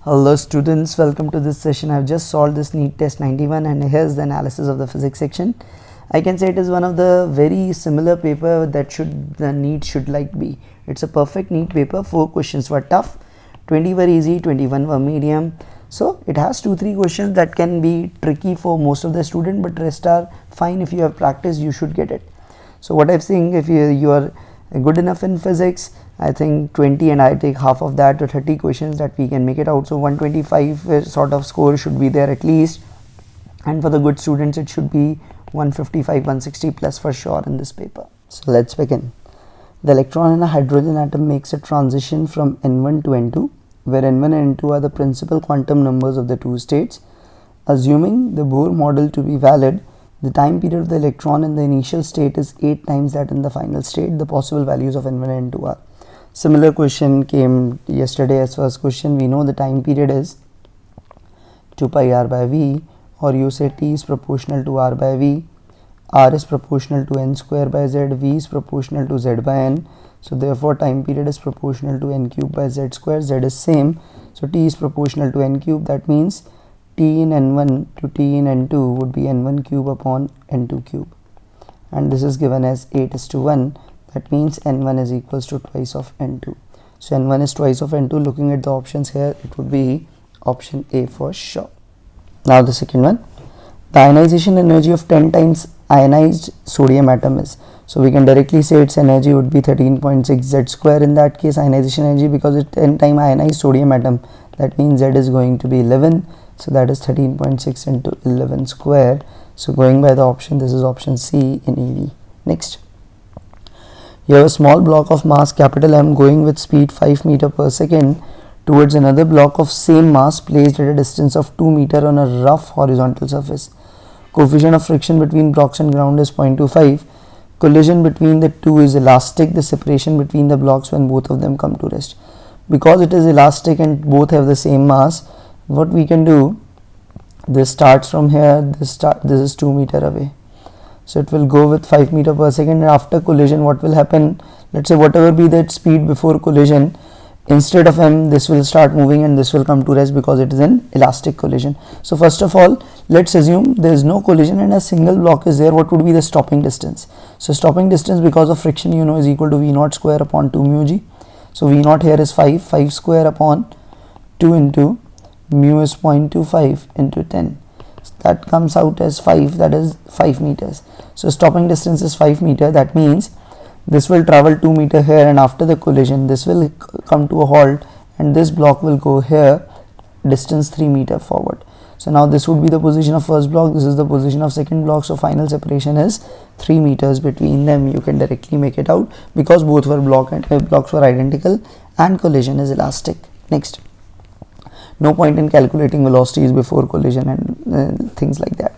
Hello students, welcome to this session. I have just solved this NEET test 91 and here's the analysis of the physics section. I can say it is one of the very similar paper that the NEET should like be. It's a perfect NEET paper. 4 questions were tough, 20 were easy, 21 were medium. So it has 2-3 questions that can be tricky for most of the student, but rest are fine. If you have practiced, you should get it. So what I'm saying, if you are good enough in physics, I think 20 and I take half of that to 30 questions that we can make it out. So 125 sort of score should be there at least, and for the good students it should be 155 160 plus for sure in this paper. So let's begin. The electron in a hydrogen atom makes a transition from N1 to N2, where N1 and N2 are the principal quantum numbers of the two states. Assuming the Bohr model to be valid, the time period of the electron in the initial state is 8 times that in the final state. The possible values of N1 and N2 are. Similar question came yesterday as first question. We know the time period is 2 pi r by v, or you say t is proportional to r by v, r is proportional to n square by z, v is proportional to z by n. So therefore time period is proportional to n cube by z square, z is same. So t is proportional to n cube. That means t in n1 to t in n2 would be n1 cube upon n2 cube, and this is given as 8:1. That means n1 is equals to twice of n2. So n1 is twice of n2. Looking at the options here, it would be option A for sure. Now the second one, the ionization energy of 10 times ionized sodium atom is. So we can directly say its energy would be 13.6 z square. In that case, ionization energy, because it's 10 times ionized sodium atom, that means z is going to be 11. So that is 13.6 into 11 square. So going by the option, this is option C in EV. Next, you have a small block of mass capital M going with speed 5 meter per second towards another block of same mass placed at a distance of 2 meter on a rough horizontal surface. Coefficient of friction between blocks and ground is 0.25. Collision between the two is elastic. The separation between the blocks when both of them come to rest. Because it is elastic and both have the same mass, what we can do, this starts from here, this is 2 meter away. So it will go with 5 meter per second, and after collision what will happen, let's say whatever be that speed before collision, instead of m, this will start moving and this will come to rest because it is an elastic collision. So first of all, let's assume there is no collision and a single block is there. What would be the stopping distance? So stopping distance because of friction, you know, is equal to v naught square upon 2 mu g. So v naught here is 5 square upon 2 into mu is 0.25 into 10. That comes out as 5, that is 5 meters. So stopping distance is 5 meter. That means this will travel 2 meter here, and after the collision this will come to a halt and this block will go here, distance 3 meter forward. So now this would be the position of first block, this is the position of second block. So final separation is 3 meters between them. You can directly make it out because both were blocks were identical and collision is elastic. Next, no point in calculating velocities before collision and things like that.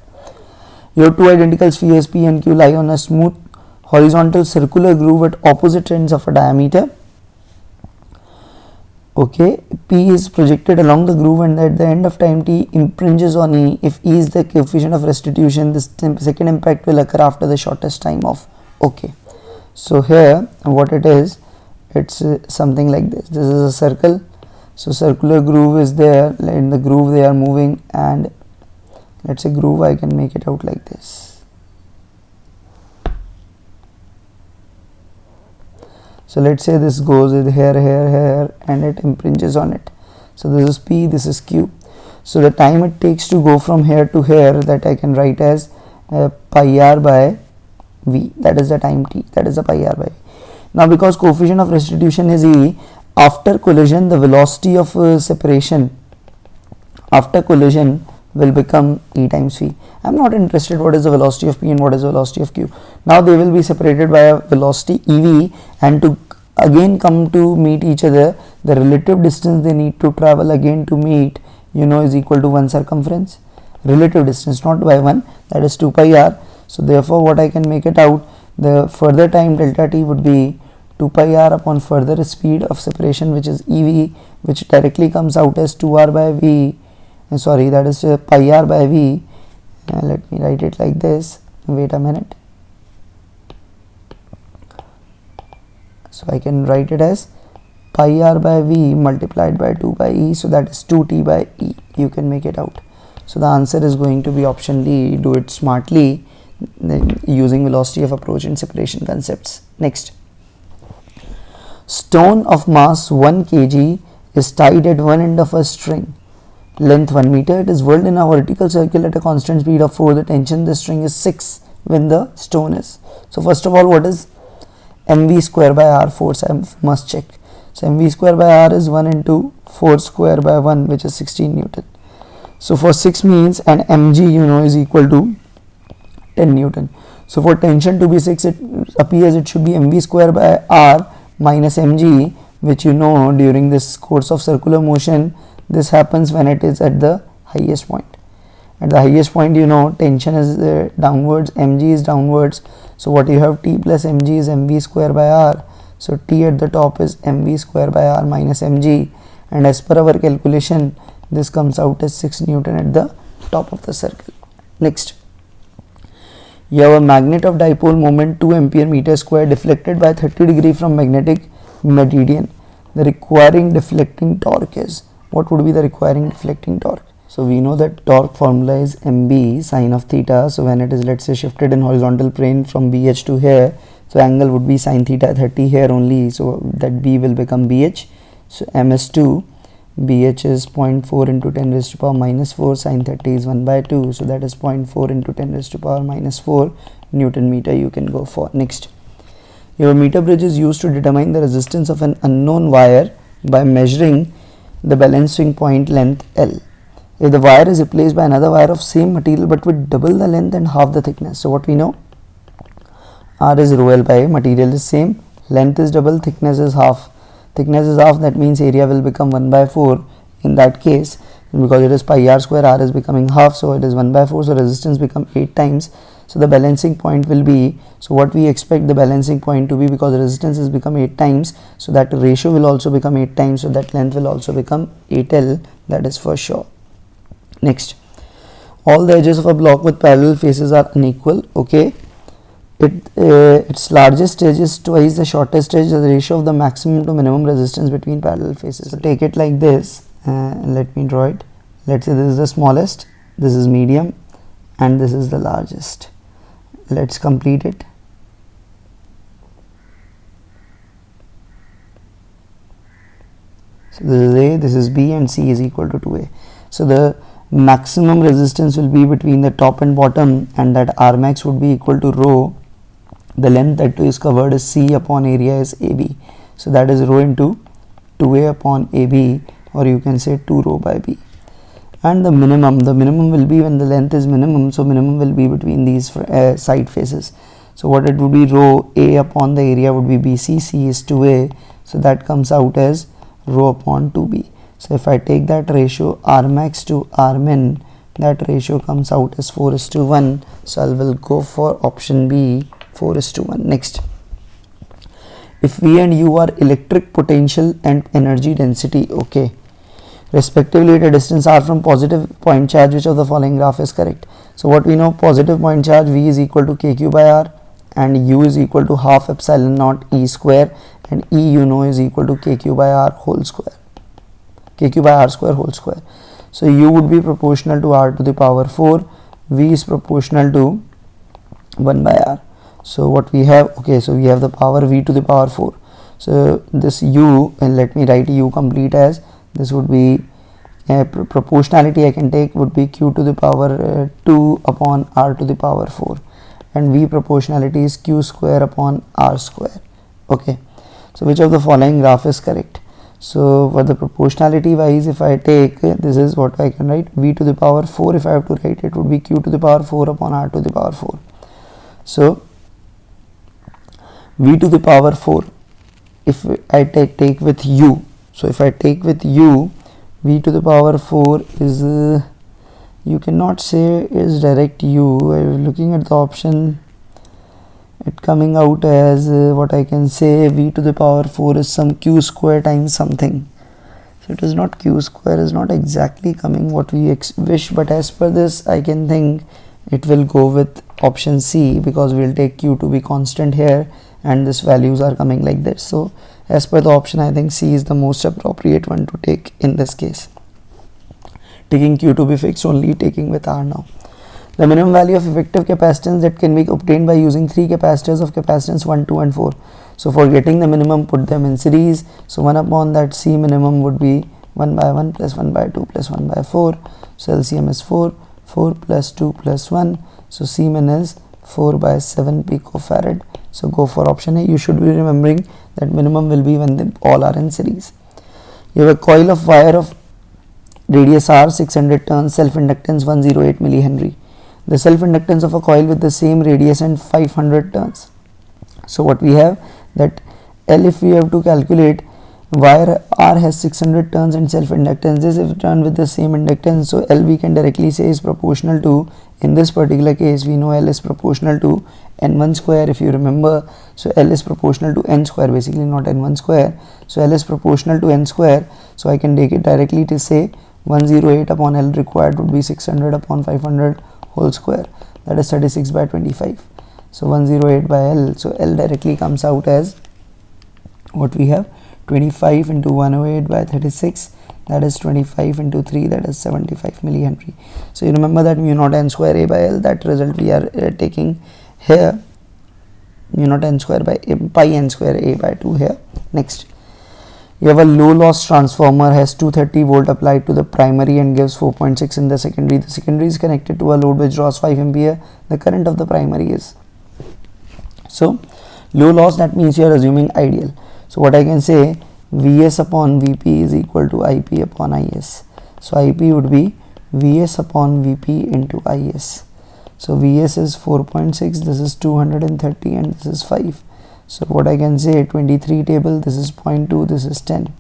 Your two identical spheres P and Q lie on a smooth horizontal circular groove at opposite ends of a diameter. Okay, P is projected along the groove and at the end of time t impinges on E. If E is the coefficient of restitution, this second impact will occur after the shortest time of. Okay, so here what it is, it's something like this. This is a circle. So circular groove is there, in the groove they are moving, and let's say groove, I can make it out like this. So let's say this goes with here and it impinges on it. So this is P, this is Q. So the time it takes to go from here to here, that I can write as pi r by v, that is the time t, that is the pi r by v. Now because coefficient of restitution is E, after collision the velocity of separation after collision will become E times v. I am not interested what is the velocity of P and what is the velocity of Q. Now they will be separated by a velocity ev, and to again come to meet each other, the relative distance they need to travel again to meet, you know, is equal to 1 circumference. Relative distance, not by 1, that is 2 pi r. So therefore what I can make it out, the further time delta t would be 2 pi r upon further speed of separation, which is ev, which directly comes out as 2r by v, sorry, that is pi r by v. Let me write it like this, wait a minute. So I can write it as pi r by v multiplied by 2 by e, so that is 2t by e. You can make it out. So the answer is going to be option D. Do it smartly using velocity of approach and separation concepts. Next, stone of mass 1 kg is tied at one end of a string, length 1 meter. It is whirled in a vertical circle at a constant speed of 4. The tension the string is 6 when the stone is. So first of all, what is mv square by r? Force I must check. So mv square by r is 1 into 4 square by 1, which is 16 Newton. So for 6 means, and mg you know is equal to 10 Newton. So for tension to be 6, it appears it should be mv square by r minus mg, which you know during this course of circular motion, this happens when it is at the highest point. At the highest point, you know, tension is downwards, mg is downwards. So what you have, T plus mg is mv square by r. So T at the top is mv square by r minus mg, and as per our calculation, this comes out as 6 Newton at the top of the circle. Next, you have a magnet of dipole moment 2 ampere meter square deflected by 30 degree from magnetic meridian. The requiring deflecting torque is, what would be the requiring deflecting torque? So we know that torque formula is mb sine of theta. So when it is, let's say, shifted in horizontal plane from bh to here, so angle would be sine theta 30 here only, so that b will become bh. So m is 2, bh is 0.4 into 10 raised to power minus 4, sine 30 is 1 by 2, so that is 0.4 into 10 raised to power minus 4 Newton meter you can go for. Next, your meter bridge is used to determine the resistance of an unknown wire by measuring the balancing point length L. If the wire is replaced by another wire of same material but with double the length and half the thickness, so what we know, R is rho L by A, material is same, length is double, thickness is half. Thickness is half, that means area will become 1 by 4 in that case, because it is pi r square, R is becoming half, so it is 1 by 4, so resistance become 8 times. So the balancing point will be, so what we expect the balancing point to be, because the resistance has become 8 times, so that ratio will also become 8 times, so that length will also become 8L, that is for sure. Next, all the edges of a block with parallel faces are unequal. Okay, its largest edge is twice the shortest edge, the ratio of the maximum to minimum resistance between parallel faces. So take it like this, let me draw it. Let's say this is the smallest, this is medium, and this is the largest. Let's complete it. So this is A, this is B, and C is equal to 2A. So the maximum resistance will be between the top and bottom, and that R max would be equal to rho. The length that is covered is C upon area is AB. So that is rho into 2A upon AB, or you can say 2 rho by B. And the minimum will be when the length is minimum, so minimum will be between these side faces. So what it would be, rho A upon the area would be BC, C is 2A, so that comes out as rho upon 2B. So if I take that ratio R max to R min, that ratio comes out as 4:1. So I will go for option B, 4:1. Next, if V and U are electric potential and energy density, okay, respectively at a distance r from positive point charge, which of the following graph is correct? So what we know, positive point charge V is equal to kq by r, and U is equal to half epsilon naught E square, and E you know is equal to kq by r whole square, kq by r square whole square. So U would be proportional to r to the power 4, V is proportional to 1 by r. So what we have, okay, so we have the power V to the power 4. So this U, and let me write U complete as, this would be proportionality I can take would be q to the power 2 upon r to the power 4, and V proportionality is q square upon r square. Okay, so which of the following graph is correct? So for the proportionality wise, if I take, this is what I can write, V to the power 4, if I have to write it would be q to the power 4 upon r to the power 4. So V to the power 4, if I take with U, so if I take with U, V to the power 4 is, you cannot say is direct U. I was looking at the option, it coming out as what I can say, V to the power 4 is some q square times something. So it is not q square, is not exactly coming what we wish, but as per this I can think it will go with option C, because we will take q to be constant here and this values are coming like this. So as per the option, I think C is the most appropriate one to take in this case. Taking Q to be fixed, only taking with R now. The minimum value of effective capacitance that can be obtained by using three capacitors of capacitance 1, 2 and 4. So for getting the minimum, put them in series. So 1 upon that C minimum would be 1 by 1 plus 1 by 2 plus 1 by 4. So LCM is 4, 4 plus 2 plus 1. So C min is 4 by 7 picofarad. So go for option A. You should be remembering that minimum will be when they all are in series. You have a coil of wire of radius R, 600 turns, self-inductance 108 millihenry. The self-inductance of a coil with the same radius and 500 turns. So what we have that L, if we have to calculate, wire R has 600 turns and self-inductance is if done with the same inductance. So L we can directly say is proportional to, in this particular case we know L is proportional to N1 square, if you remember. So L is proportional to N square, basically not N1 square. So L is proportional to N square. So I can take it directly to say 108 upon L required would be 600 upon 500 whole square, that is 36 by 25. So 108 by L, so L directly comes out as what we have, 25 into 108 by 36, that is 25 into 3, that is 75 millihenry. So you remember that mu naught N square A by L, that result we are taking here, mu naught N square by pi N square A by 2 here. Next, you have a low loss transformer, has 230 volt applied to the primary and gives 4.6 in the secondary. The secondary is connected to a load which draws 5 ampere. The current of the primary is, so low loss, that means you are assuming ideal. So what I can say, Vs upon Vp is equal to Ip upon Is. So Ip would be Vs upon Vp into Is. So Vs is 4.6, this is 230 and this is 5. So what I can say, 23 table, this is 0.2, this is 10.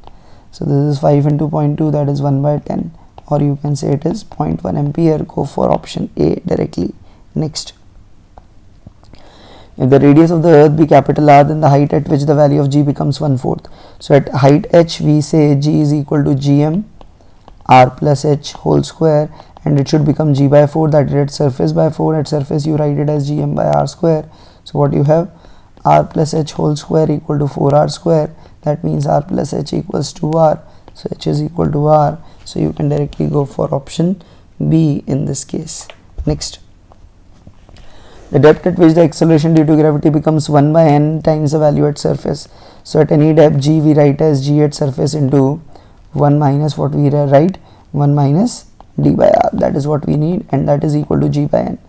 So this is 5 into 0.2, that is 1 by 10. Or you can say it is 0.1 ampere. Go for option A directly. Next, if the radius of the earth be capital R, then the height at which the value of G becomes 1/4. So at height H, we say G is equal to Gm R plus H whole square, and it should become G by 4, that is at surface by 4. At surface you write it as Gm by R square. So what you have, R plus H whole square equal to 4R square, that means R plus H equals 2R. So H is equal to R. So you can directly go for option B in this case. Next, the depth at which the acceleration due to gravity becomes 1 by n times the value at surface. So at any depth G we write as G at surface into 1 minus what we write, 1 minus d by r, that is what we need, and that is equal to G by n,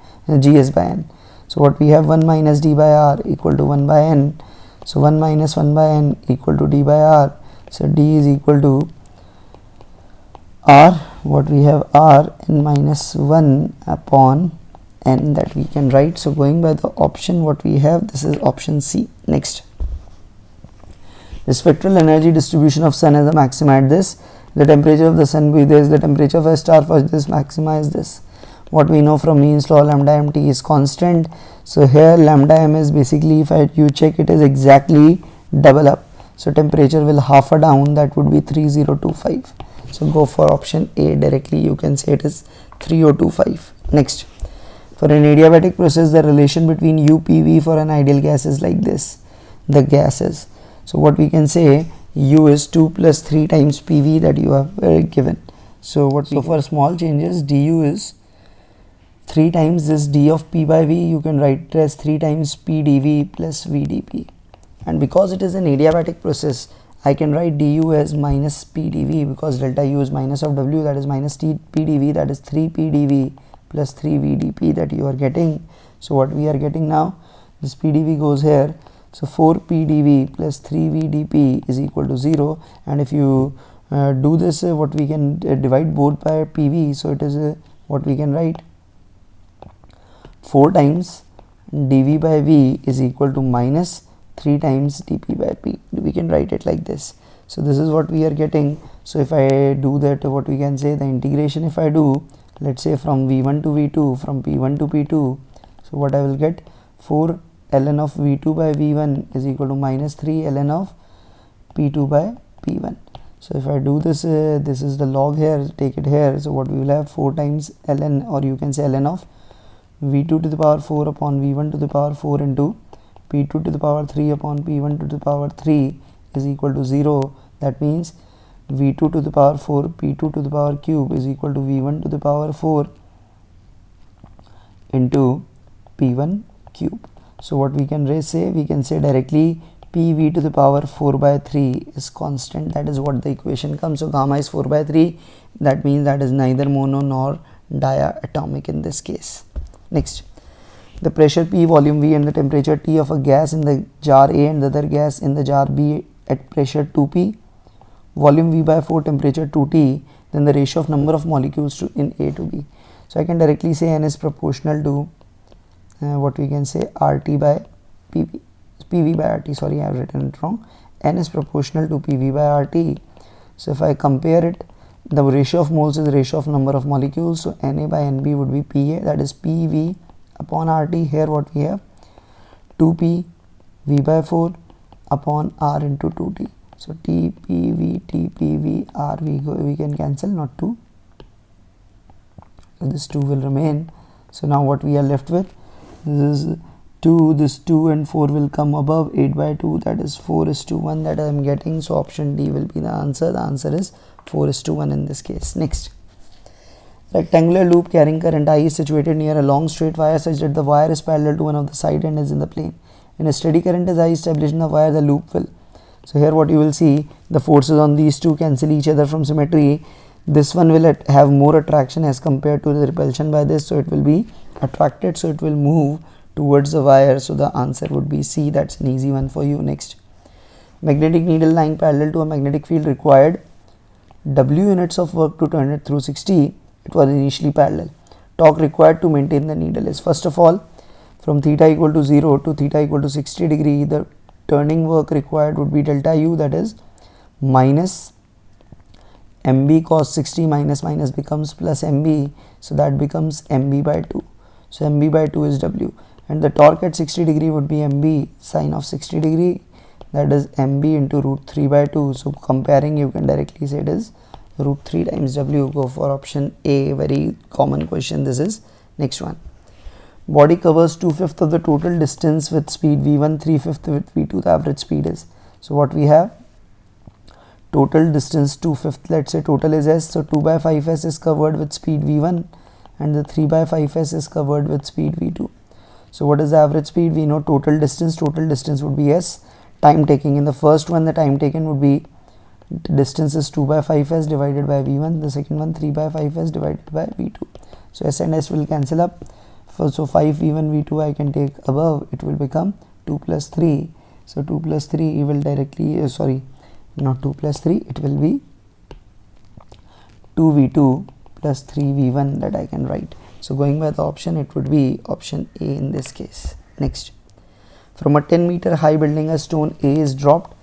Gs by n. So what we have, 1 minus d by r equal to 1 by n. So 1 minus 1 by n equal to d by r. So d is equal to r, what we have, r n minus 1 upon n, that we can write. So going by the option what we have, this is option C. Next, the spectral energy distribution of sun has a maxima at this. The temperature of the sun be this, the temperature of a star for this maxima is this. What we know from Means law, lambda mt is constant. So here lambda m is basically, if you check, it is exactly double up. So temperature will half a down, that would be 3025. So go for option A directly, you can say it is 3025. Next, for an adiabatic process, the relation between U PV for an ideal gas is like this, the gases. So what we can say, U is 2 plus 3 times PV that you have given. So for small changes, du is 3 times this d of p by v, you can write it as 3 times p dv plus v dp. And because it is an adiabatic process, I can write du as minus p dv, because delta u is minus of w, that is minus p dv, that is 3 p dv plus 3 v dp that you are getting. So what we are getting now, this p dv goes here. So 4 p dv plus 3 v dp is equal to 0. And if you do this, what we can divide both by pv. So it is what we can write, 4 times dv by v is equal to minus 3 times dp by p. We can write it like this. So this is what we are getting. So if I do that, what we can say, the integration if I do, let's say from v1 to v2, from p1 to p2, so what I will get, 4 ln of v2 by v1 is equal to minus 3 ln of p2 by p1. So if I do this, this is the log here, take it here. So what we will have, 4 times ln, or you can say ln of v2 to the power 4 upon v1 to the power 4 into p2 to the power 3 upon p1 to the power 3 is equal to 0. That means v2 to the power 4 p2 to the power cube is equal to v1 to the power 4 into p1 cube. So what we can say, we can say directly pv to the power 4 by 3 is constant. That is what the equation comes. So gamma is 4 by 3. That means that is neither mono nor diatomic in this case. Next, the pressure P, volume V and the temperature T of a gas in the jar A and the other gas in the jar B at pressure 2P, volume V by 4, temperature 2T, then the ratio of number of molecules in A to B. So I can directly say N is proportional to what we can say RT by PV, PV by RT, sorry I have written it wrong. N is proportional to PV by RT. So if I compare it, the ratio of moles is the ratio of number of molecules. So Na by Nb would be Pa, that is PV upon RT. Here what we have 2P V by 4 upon R into 2T. So TPV TPV R we can cancel, not 2. So this 2 will remain. So now what we are left with, this is 2, this 2 and 4 will come above, 8 by 2, that is 4:1 that I am getting. So option D will be the answer. The answer is 4:1 in this case. Next, rectangular loop carrying current I is situated near a long straight wire such that the wire is parallel to one of the side and is in the plane. When a steady current is I established in the wire, the loop will. So here what you will see, the forces on these two cancel each other from symmetry. This one will have more attraction as compared to the repulsion by this, so it will be attracted, so it will move towards the wire. So the answer would be C. That's an easy one for you. Next, magnetic needle lying parallel to a magnetic field required W units of work to turn it through 60. It was initially parallel. Torque required to maintain the needle is, first of all, from theta equal to 0 to theta equal to 60 degree, the turning work required would be delta U, that is minus mb cos 60, minus becomes plus mb, so that becomes mb by 2. So mb by 2 is W, and the torque at 60 degree would be mb sine of 60 degree, that is mb into root 3 by 2. So comparing, you can directly say it is root 3 times W. Go for option A. Very common question this is. Next one, body covers 2/5 of the total distance with speed v1, 3/5 with v2. The average speed is, so what we have, total distance 2/5, let's say total is s, so 2 by 5s is covered with speed v1 and the 3 by 5s is covered with speed v2. So what is the average speed? We know total distance would be s. Time taking, in the first one the time taken would be, distance is 2 by 5s divided by v1, the second one 3 by 5s divided by v2. So s and s will cancel up. So 5 v1 v2 I can take above, it will become 2 plus 3. So 2 plus 3 you will directly not 2 plus 3, it will be 2v2 plus 3v1 that I can write. So going by the option, it would be option A in this case. Next, from a 10-meter high building, a stone A is dropped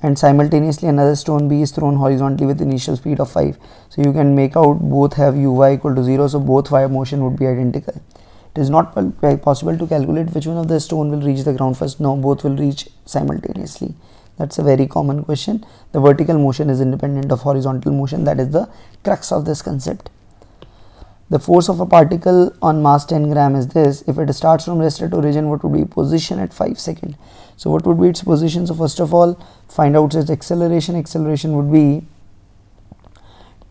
and simultaneously another stone B is thrown horizontally with initial speed of 5. So you can make out both have uy equal to 0, so both y motion would be identical. It is not possible to calculate which one of the stone will reach the ground first. No, both will reach simultaneously. That's a very common question. The vertical motion is independent of horizontal motion. That is the crux of this concept. The force of a particle on mass 10 gram is this. If it starts from rest at origin, what would be position at 5 seconds? So what would be its position? So first of all, find out its acceleration. Acceleration would be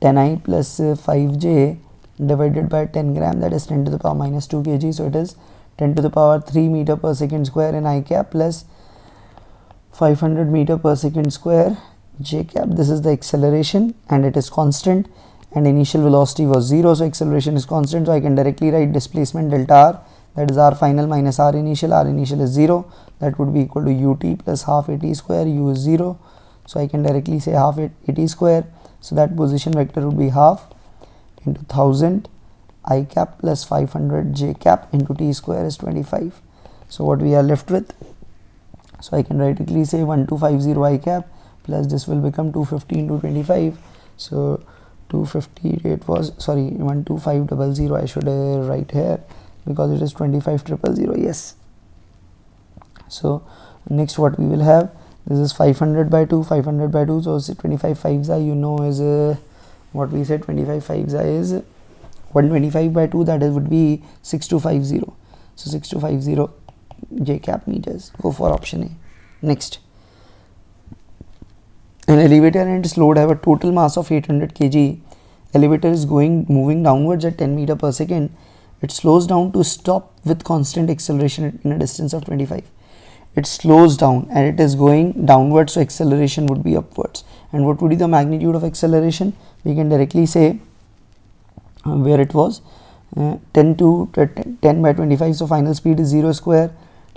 10I plus 5J divided by 10 gram, that is 10 to the power minus 2 kg. So it is 10 to the power 3 meter per second square in I cap plus 500 meter per second square j cap. This is the acceleration and it is constant, and initial velocity was 0, so acceleration is constant. So I can directly write displacement delta r, that is r final minus r initial. R initial is 0, that would be equal to ut plus half at square. U is 0, so I can directly say half at square. So that position vector would be half into 1000 I cap plus 500 j cap into t square is 25. So what we are left with, so I can directly say 1250 I cap plus this will become 250 into 25. So 250, it was 12500, I should write here because it is 25000. Yes. So next what we will have, this is 500 by 2, so 25 5s are, you know, is what we said, 25 5s are is 125 by 2, that is would be 6250. So 6250 j cap meters. Go for option A. Next, an elevator and its load have a total mass of 800 kg. Elevator is moving downwards at 10 meter per second. It slows down to stop with constant acceleration in a distance of 25. It slows down and it is going downwards, so acceleration would be upwards. And what would be the magnitude of acceleration? We can directly say where it was 10 by 25, so final speed is 0 square,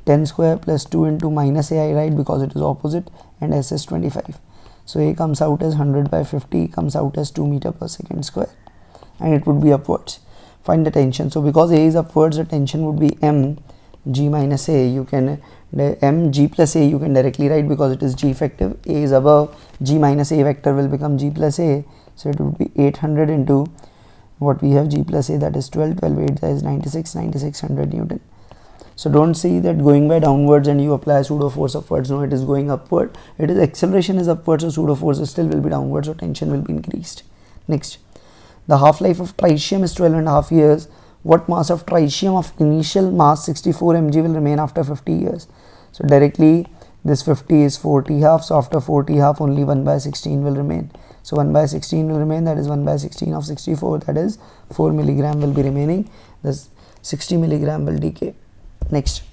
10 square plus 2 into minus a, I write because it is opposite, and s is 25. So a comes out as 100 by 50, comes out as 2 meter per second square, and it would be upwards. Find the tension. So because a is upwards, the tension would be m g minus a. You can m g plus a you can directly write because it is g effective. A is above, g minus a vector will become g plus a, so it would be 800 into what we have, g plus a, that is 12, 8 is 96, 9600 Newton. So don't see that going by downwards and you apply pseudo force upwards. No, it is going upward. It is acceleration is upwards, so pseudo force still will be downwards, so tension will be increased. Next, the half-life of tritium is 12.5 years. What mass of tritium of initial mass 64 mg will remain after 50 years? So directly this 50 is 40 half, so after 40 half only 1 by 16 will remain. So 1 by 16 will remain, that is 1 by 16 of 64, that is 4 milligram will be remaining. This 60 milligram will decay. Next,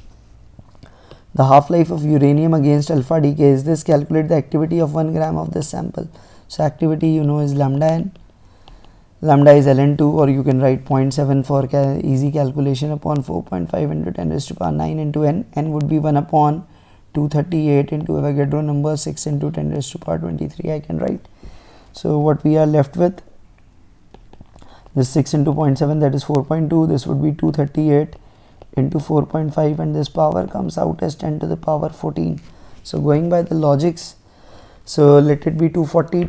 the half-life of uranium against alpha decay is this. Calculate the activity of 1 gram of this sample. So activity you know is lambda n. Lambda is ln2, or you can write 0.7 for easy calculation, upon 4.5 into 10 raised to power 9 into n. N would be 1 upon 238 into Avogadro number 6 into 10 raised to power 23 I can write. So what we are left with, this 6 into 0.7, that is 4.2, this would be 238 into 4.5, and this power comes out as 10 to the power 14. So going by the logics, so let it be 240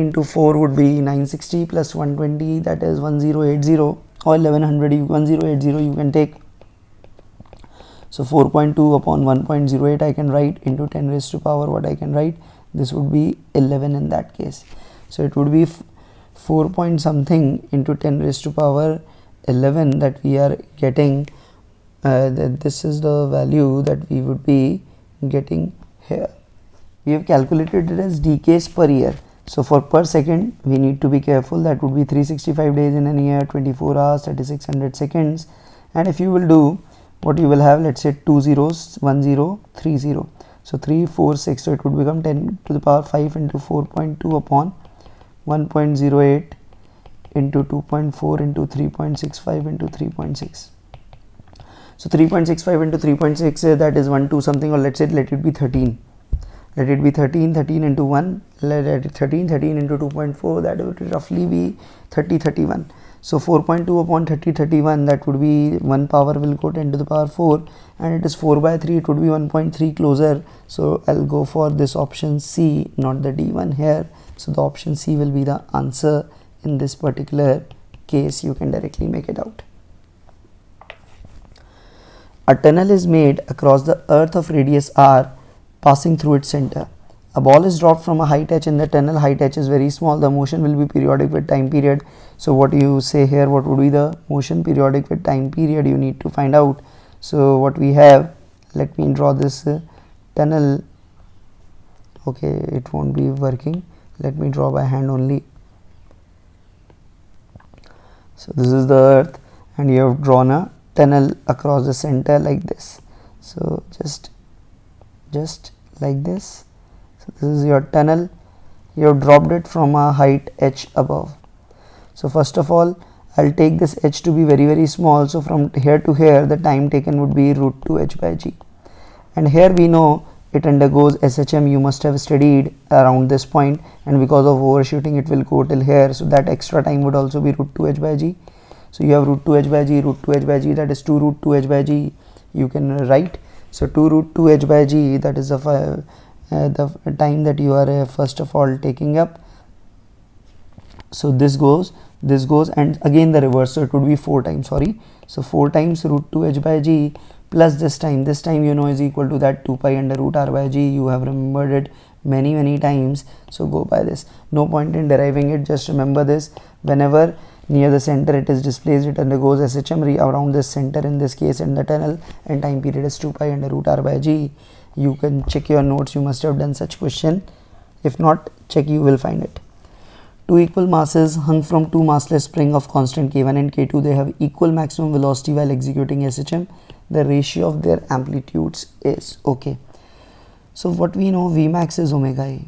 into 4 would be 960 plus 120, that is 1080, or 1100, 1080 you can take. So 4.2 upon 1.08 I can write, into 10 raised to power what I can write, this would be 11 in that case. So it would be 4 point something into 10 raised to power 11 that we are getting. This is the value that we would be getting here. We have calculated it as decays per year. So for per second we need to be careful, that would be 365 days in a year, 24 hours, 3600 seconds. And if you will do, what you will have, let's say 2 zeros, 1 0, 3 0. So 3, 4, 6, so it would become 10 to the power 5 into 4.2 upon 1.08 into 2.4 into 3.65 into 3.6. So 3.65 into 3.6, that is 1 2 something, or let's say let it be 13. Let it be 13, 13 into 1, let it 13, 13 into 2.4, that would roughly be 30, 31. So 4.2 upon 30, 31, that would be 1 power will go 10 to the power 4, and it is 4 by 3, it would be 1.3 closer. So I'll go for this option C, not the D1 here. So the option C will be the answer in this particular case. You can directly make it out. A tunnel is made across the earth of radius r, passing through its center. A ball is dropped from a height h in the tunnel. Height h is very small. The motion will be periodic with time period. So what you say here, what would be the motion periodic with time period, you need to find out. So what we have, let me draw this tunnel. Okay, it won't be working. Let me draw by hand only. So this is the earth and you have drawn a tunnel across the center like this. So just like this. So this is your tunnel. You have dropped it from a height h above. So first of all, I'll take this h to be very small. So from here to here, the time taken would be root 2 h by g. And here we know it undergoes SHM. You must have studied around this point, and because of overshooting it will go till here. So that extra time would also be root 2 h by g. So you have root 2 h by g, root 2 h by g, that is 2 root 2 h by g. You can write. So 2 root 2 h by g, that is the time that you are first of all taking up. So this goes, and again the reverse. So it would be 4 times, sorry. So 4 times root 2 h by g plus this time you know is equal to that 2 pi under root r by g. You have remembered it many times. So go by this. No point in deriving it. Just remember this. Whenever Near the center it is displaced, it undergoes SHM around this center, in this case in the tunnel, and time period is 2 pi under root r by g. You can check your notes, you must have done such question. If not, check, you will find it. Two equal masses hung from two massless spring of constant k1 and k2, they have equal maximum velocity while executing SHM. The ratio of their amplitudes is, okay. So what we know, Vmax is omega A.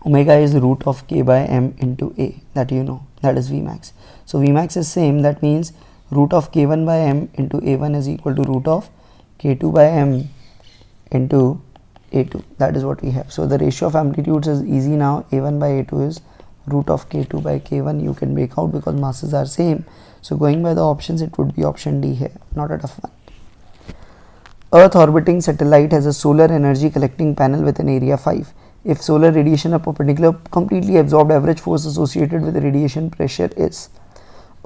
Omega is root of k by m into A, that you know, that is Vmax. So Vmax is same, that means root of k1 by m into A1 is equal to root of k2 by m into A2. That is what we have. So the ratio of amplitudes is easy now. A1 by A2 is root of k2 by k1. You can make out because masses are same. So going by the options, it would be option D here, not a tough one. Earth orbiting satellite has a solar energy collecting panel with an area 5. If solar radiation are perpendicular, completely absorbed, average force associated with the radiation pressure is,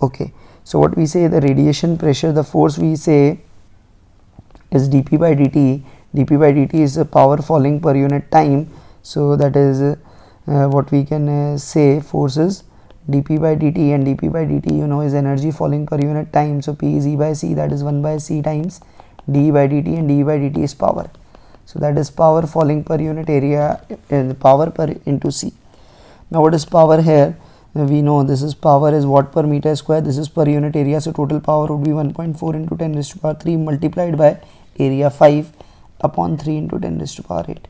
okay. So what we say, the radiation pressure, the force we say is dp by dt. dp by dt is the power falling per unit time. So that is what we can say, force is dp by dt, and dp by dt you know is energy falling per unit time. So P is E by C, that is 1 by C times d by dt, and d by dt is power. So that is power falling per unit area, power per into C. Now what is power here? We know this is power is watt per meter square, this is per unit area. So total power would be 1.4 into 10 raised to power 3 multiplied by area 5 upon 3 into 10 raised to power 8.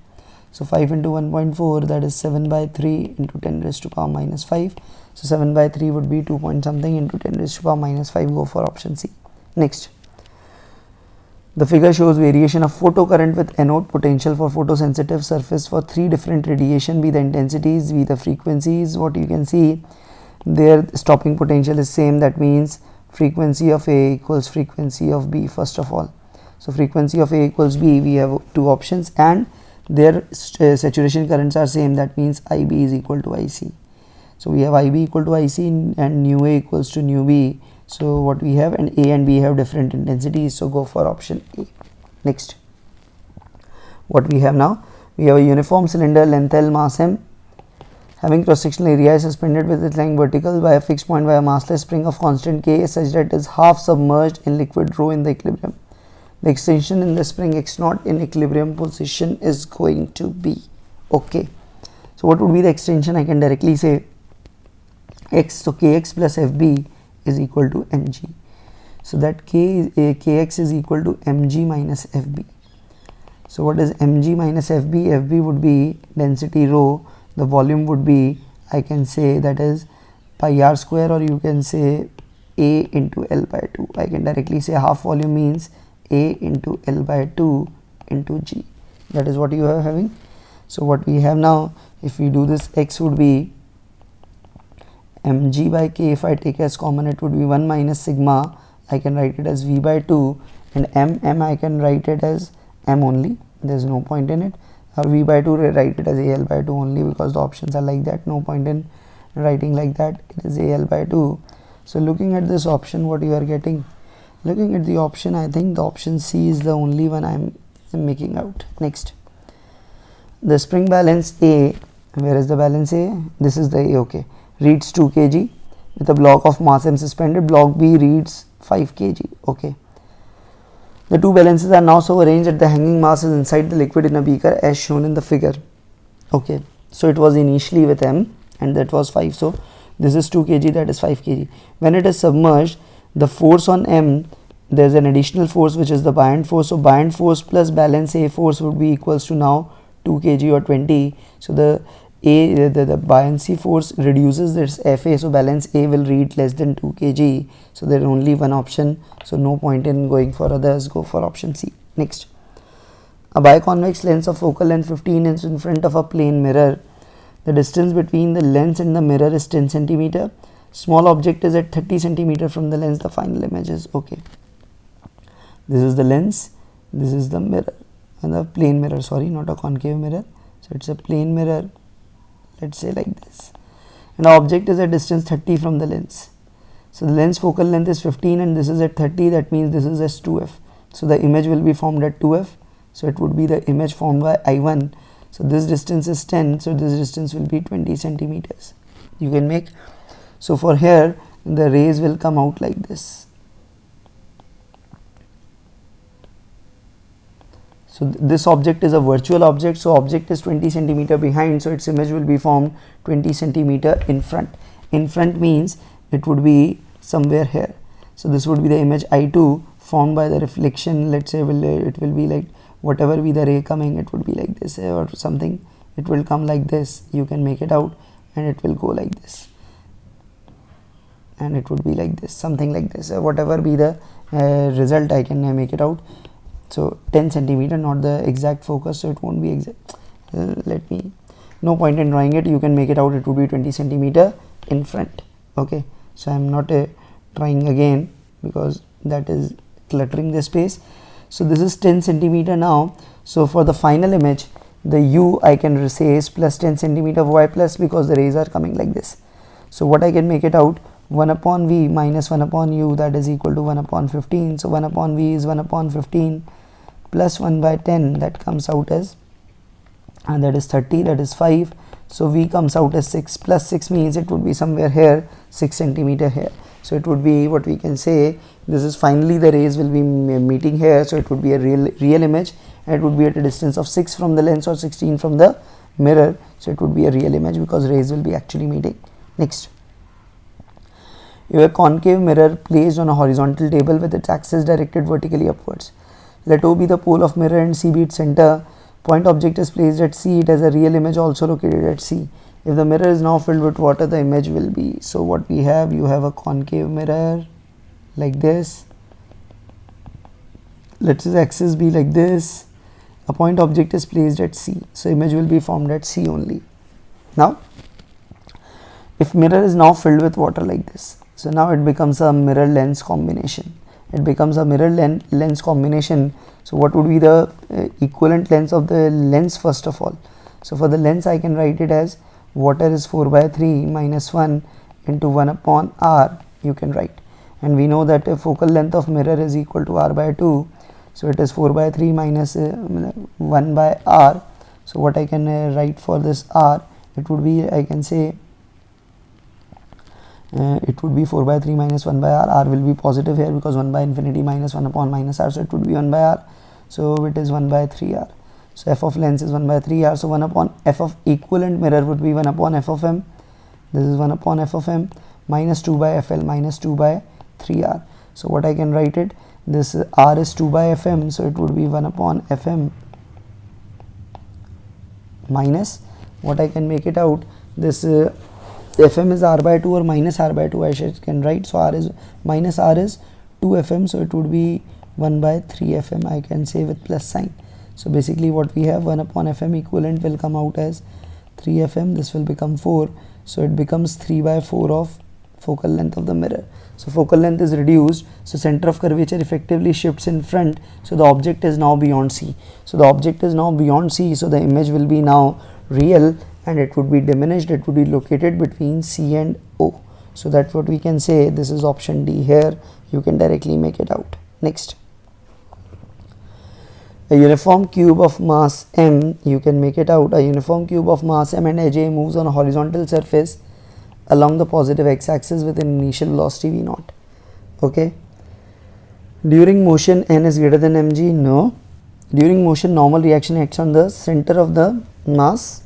So 5 into 1.4, that is 7 by 3 into 10 raised to power minus 5. So 7 by 3 would be 2 point something into 10 raised to power minus 5. Go for option C. Next. The figure shows variation of photocurrent with anode potential for photosensitive surface for 3 different radiation, be the intensities, be the frequencies. What you can see, their stopping potential is same, that means frequency of A equals frequency of B first of all. So frequency of A equals B, we have 2 options, and their saturation currents are same, that means IB is equal to IC. So we have IB equal to IC and nu A equals to nu B. So what we have, and A and B have different intensities, so go for option A. Next, what we have now, we have a uniform cylinder, length L, mass M, having cross-sectional area is suspended with it lying vertical by a fixed point by a massless spring of constant K such that it is half submerged in liquid rho in the equilibrium. The extension in the spring x0 in equilibrium position is going to be, okay. So what would be the extension? I can directly say x, so kx plus fb is equal to mg. So that kx is equal to mg minus fb. So what is mg minus fb? Fb would be density rho, the volume would be, I can say that is pi r square, or you can say A into L by 2. I can directly say half volume means A into L by 2 into G. That is what you are having. So what we have now, if we do this, x would be mg by k. If I take as common, it would be 1 minus sigma. I can write it as v by 2, and m I can write it as m only, there is no point in it, or v by 2 write it as al by 2 only, because the options are like that, no point in writing like that, it is al by 2. So looking at this option, what you are getting, looking at the option, I think the option C is the only one I am making out. Next, the spring balance A, where is the balance A? This is the A, okay, reads 2 kg with a block of mass m suspended. Block B reads 5 kg, okay. The two balances are now so arranged that the hanging mass is inside the liquid in a beaker as shown in the figure, okay. So it was initially with m and that was 5, so this is 2 kg, that is 5 kg. When it is submerged, the force on m, there is an additional force which is the buoyant force. So buoyant force plus balance A force would be equals to now 2 kg or 20. So the buoyancy force reduces this Fa, so balance A will read less than 2 kg. So there is only one option, so no point in going for others, go for option C. Next, a biconvex lens of focal length 15 inch in front of a plane mirror. The distance between the lens and the mirror is 10 centimeter. Small object is at 30 centimeter from the lens. The final image is, okay. This is the lens, this is the mirror, and the plane mirror, sorry, not a concave mirror. So it's a plane mirror, let's say like this, and the object is at distance 30 from the lens. So the lens focal length is 15 and this is at 30, that means this is S2f. So the image will be formed at 2f, so it would be the image formed by I1. So this distance is 10, so this distance will be 20 centimeters. You can make, So for here the rays will come out like this. So this object is a virtual object, so object is 20 centimeter behind, so its image will be formed 20 centimeter in front. In front means it would be somewhere here. So this would be the image I2 formed by the reflection. Let's say it will be like whatever be the ray coming, it would be like this or something. It will come like this, you can make it out, and it will go like this, and it would be like this, something like this, whatever be the result, I can make it out. So 10 centimeter, not the exact focus, so it won't be exact. No point in drawing it, you can make it out, it would be 20 centimeter in front. Okay, so I'm not trying again because that is cluttering the space. So this is 10 centimeter now. So for the final image, the u I can say is plus 10 centimeter y plus, because the rays are coming like this. So what I can make it out, 1 upon v minus 1 upon u, that is equal to 1 upon 15. So 1 upon v is 1 upon 15 plus 1 by 10, that comes out as, and that is 30, that is 5. So v comes out as 6, plus 6 means it would be somewhere here, 6 centimeter here. So it would be, what we can say, this is finally the rays will be meeting here, so it would be a real image, and it would be at a distance of 6 from the lens or 16 from the mirror. So it would be a real image because rays will be actually meeting. Next, you have a concave mirror placed on a horizontal table with its axis directed vertically upwards. Let O be the pole of mirror and C be its center. Point object is placed at C. It has a real image also located at C. If the mirror is now filled with water, the image will be, so what we have, you have a concave mirror like this. Let its axis be like this. A point object is placed at C, so image will be formed at C only. Now if mirror is now filled with water like this, so now it becomes a mirror lens combination. It becomes a mirror lens combination. So what would be the equivalent length of the lens first of all? So for the lens I can write it as water is 4 by 3 minus 1 into 1 upon r, you can write, and we know that a focal length of mirror is equal to r by 2. So it is 4 by 3 minus 1 by r. So what I can write for this r, it would be, I can say it would be 4 by 3 minus 1 by r. R will be positive here because 1 by infinity minus 1 upon minus r, so it would be 1 by r. So it is 1 by 3r. So f of lens is 1 by 3r. So 1 upon f of equivalent mirror would be 1 upon f of m. This is 1 upon f of m minus 2 by fl minus 2 by 3r. So what I can write it, this r is 2 by fm, so it would be 1 upon fm minus, what I can make it out, this fm is r by 2 or minus r by 2 I can write. So r is minus r is 2 fm, so it would be 1 by 3 fm, I can say with plus sign. So basically what we have, 1 upon fm equivalent will come out as 3 fm, this will become 4, so it becomes 3 by 4 of focal length of the mirror. So focal length is reduced, so center of curvature effectively shifts in front, so the object is now beyond C. So the object is now beyond C, so the image will be now real, and it would be diminished, it would be located between C and O. So that's what we can say, this is option D here, you can directly make it out. Next, a uniform cube of mass m, you can make it out, a uniform cube of mass m and edge A moves on a horizontal surface along the positive x-axis with an initial velocity v0. Okay, during motion n is greater than mg, no. During motion normal reaction acts on the center of the mass,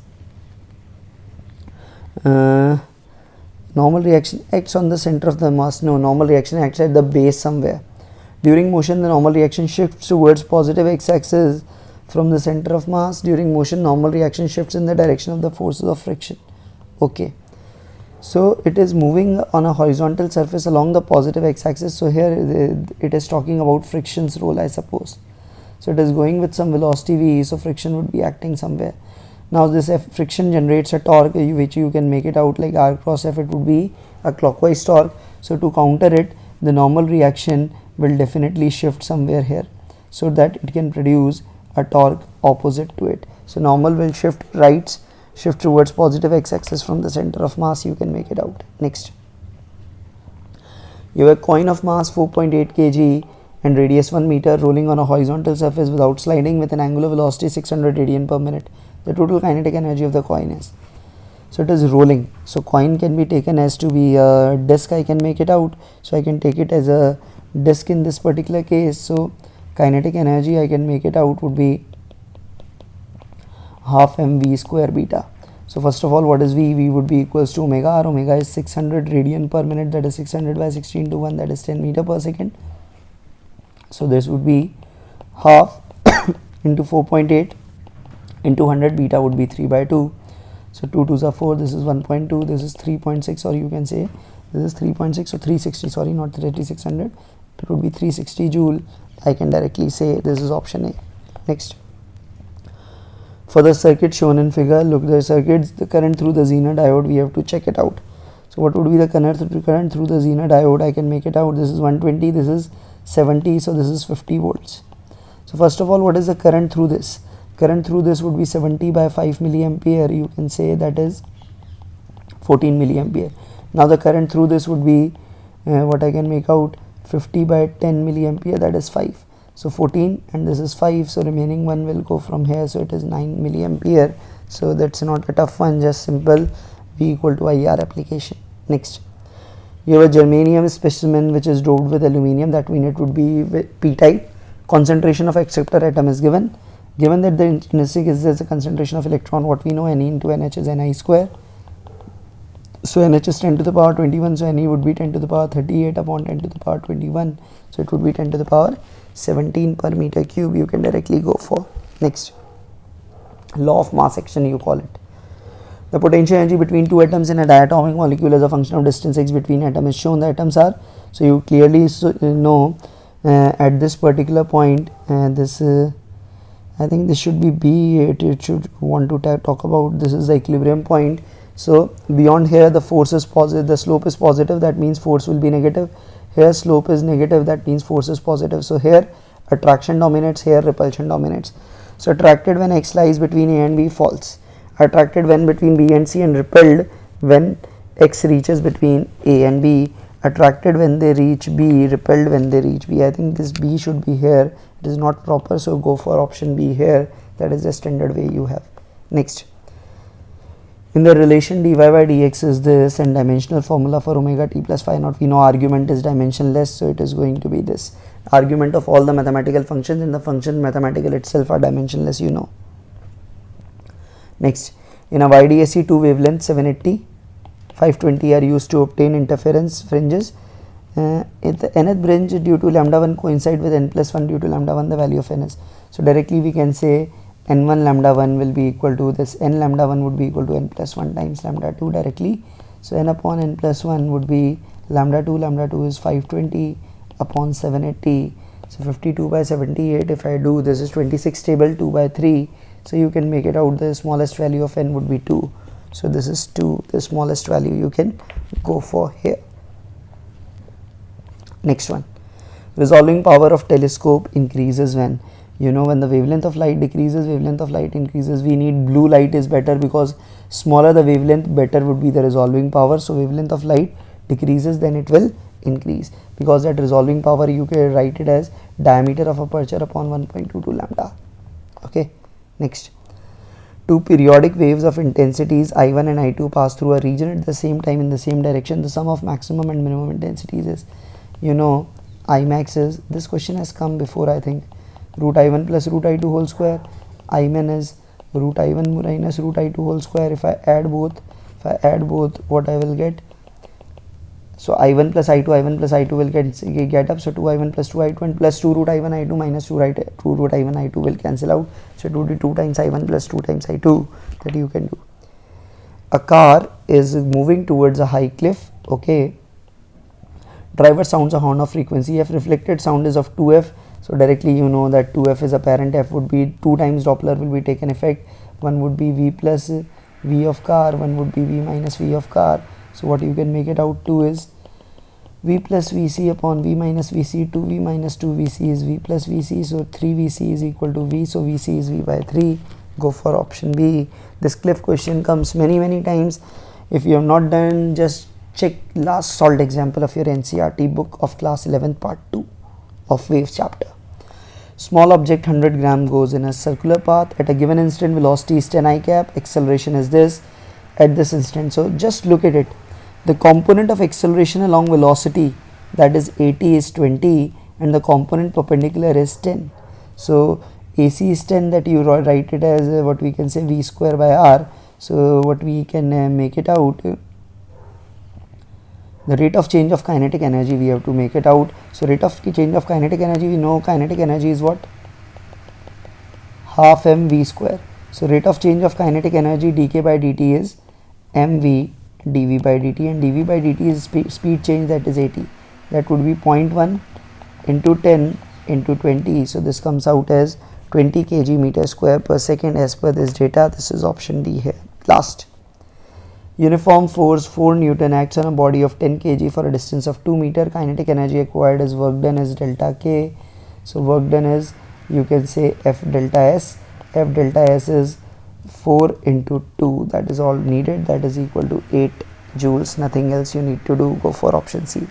normal reaction acts on the center of the mass, no, normal reaction acts at the base somewhere. During motion the normal reaction shifts towards positive x-axis from the center of mass. During motion normal reaction shifts in the direction of the forces of friction. Okay, so it is moving on a horizontal surface along the positive x-axis, so here it is talking about friction's role, I suppose. So it is going with some velocity v, so friction would be acting somewhere. Now this friction generates a torque which you can make it out like r cross f, it would be a clockwise torque. So to counter it, the normal reaction will definitely shift somewhere here, so that it can produce a torque opposite to it. So normal will shift right, shift towards positive x-axis from the center of mass, you can make it out. Next, you have a coin of mass 4.8 kg and radius 1 meter rolling on a horizontal surface without sliding with an angular velocity 600 radian per minute. The total kinetic energy of the coin is. So it is rolling. So coin can be taken as to be a disk. I can make it out. So I can take it as a disk in this particular case. So kinetic energy I can make it out would be half mv square beta. So first of all, what is v? V would be equals to omega r. Omega is 600 radian per minute, that is 600 by 16 to 1, that is 10 meter per second. So this would be half into 4.8 into 100, beta would be 3 by 2. So 2 2s are 4, this is 1.2, this is 3.6, or you can say this is 3.6, so 360, sorry, not 3600, it would be 360 joule. I can directly say this is option A. Next, for the circuit shown in figure, look, the circuits, the current through the Zener diode, we have to check it out. So what would be the current through the Zener diode? I can make it out. This is 120, this is 70, so this is 50 volts. So first of all, what is the current through this? Current through this would be 70 by 5 milliampere. You can say that is 14 milliampere. Now the current through this would be what I can make out, 50 by 10 milliampere, that is 5. So 14 and this is 5, so remaining one will go from here, so it is 9 milliampere. So that's not a tough one, just simple V equal to IR application. Next, you have a germanium specimen which is doped with aluminium, that means it would be p-type. Concentration of acceptor atom is given. Given that the intrinsic is the concentration of electron, what we know, Ne into NH is Ni square. So NH is 10 to the power 21, so Ne would be 10 to the power 38 upon 10 to the power 21. So it would be 10 to the power 17 per meter cube. You can directly go for. Next, law of mass action, you call it. The potential energy between two atoms in a diatomic molecule as a function of distance x between atoms is shown. The atoms are, so you clearly know at this particular point, this I think this should be B. It should want to talk about, this is the equilibrium point. So beyond here the force is positive, the slope is positive, that means force will be negative. Here slope is negative, that means force is positive. So here attraction dominates, here repulsion dominates. So attracted when x lies between A and B, false. Attracted when between B and C, and repelled when x reaches between A and B. Attracted when they reach B, repelled when they reach B. I think this B should be here, it is not proper, so go for option B here. That is the standard way you have. Next, in the relation dy by dx is this, and dimensional formula for omega t plus phi naught, we know argument is dimensionless, so it is going to be this. Argument of all the mathematical functions and the function mathematical itself are dimensionless, you know. Next, in a YDSC, two wavelengths 780 520 are used to obtain interference fringes. If the nth fringe due to lambda 1 coincide with n plus 1 due to lambda 1, the value of n is. So directly we can say n1 lambda 1 will be equal to this, n lambda 1 would be equal to n plus 1 times lambda 2 directly. So n upon n plus 1 would be lambda 2 is 520 upon 780. So 52 by 78, if I do, this is 26 table, 2 by 3. So you can make it out, the smallest value of n would be 2. So this is 2, the smallest value you can go for here. Next one, resolving power of telescope increases when, you know, when the wavelength of light decreases, wavelength of light increases. We need blue light is better, because smaller the wavelength, better would be the resolving power. So wavelength of light decreases, then it will increase, because that resolving power you can write it as diameter of aperture upon 1.22 lambda. Okay. Next, two periodic waves of intensities I1 and I2 pass through a region at the same time in the same direction. The sum of maximum and minimum intensities is, you know, Imax is, this question has come before, I think, root I1 plus root I2 whole square. Imin is root I1 minus root I2 whole square. If I add both, what I will get? So I1 plus I2 will get up. So 2I1 plus 2I2 and plus 2 root I1 I2 minus 2 root I1 I2 will cancel out. So it would be 2 times I1 plus 2 times I2 that you can do. A car is moving towards a high cliff. Okay. Driver sounds a horn of frequency f. Reflected sound is of 2f. So directly you know that 2f is apparent. F would be 2 times Doppler will be taken effect. One would be v plus v of car, one would be v minus v of car. So what you can make it out to is v plus vc upon v minus vc. 2v minus 2vc is v plus vc. So 3vc is equal to v. So vc is v by 3. Go for option B. This cliff question comes many times. If you have not done, just check last solved example of your NCERT book of class 11th part 2 of waves chapter. Small object 100 gram goes in a circular path. At a given instant, velocity is 10 I cap. Acceleration is this. at this instant. So just look at it. The component of acceleration along velocity, that is at, is 20, and the component perpendicular is 10. So AC is 10, that you write it as what we can say v square by r. So what we can make it out, the rate of change of kinetic energy, we have to make it out. So rate of change of kinetic energy, we know kinetic energy is what, half mv square. So rate of change of kinetic energy dk by dt is mv dv by dt, and dv by dt is speed change, that is 80. That would be 0.1 into 10 into 20. So this comes out as 20 kg meter square per second as per this data. This is option D here. Last. Uniform force 4 Newton acts on a body of 10 kg for a distance of 2 meter. Kinetic energy acquired as work done is delta K. So work done is, you can say F delta S. F delta S is 4 into 2, that is all needed, that is equal to 8 joules. Nothing else you need to do. Go for option C.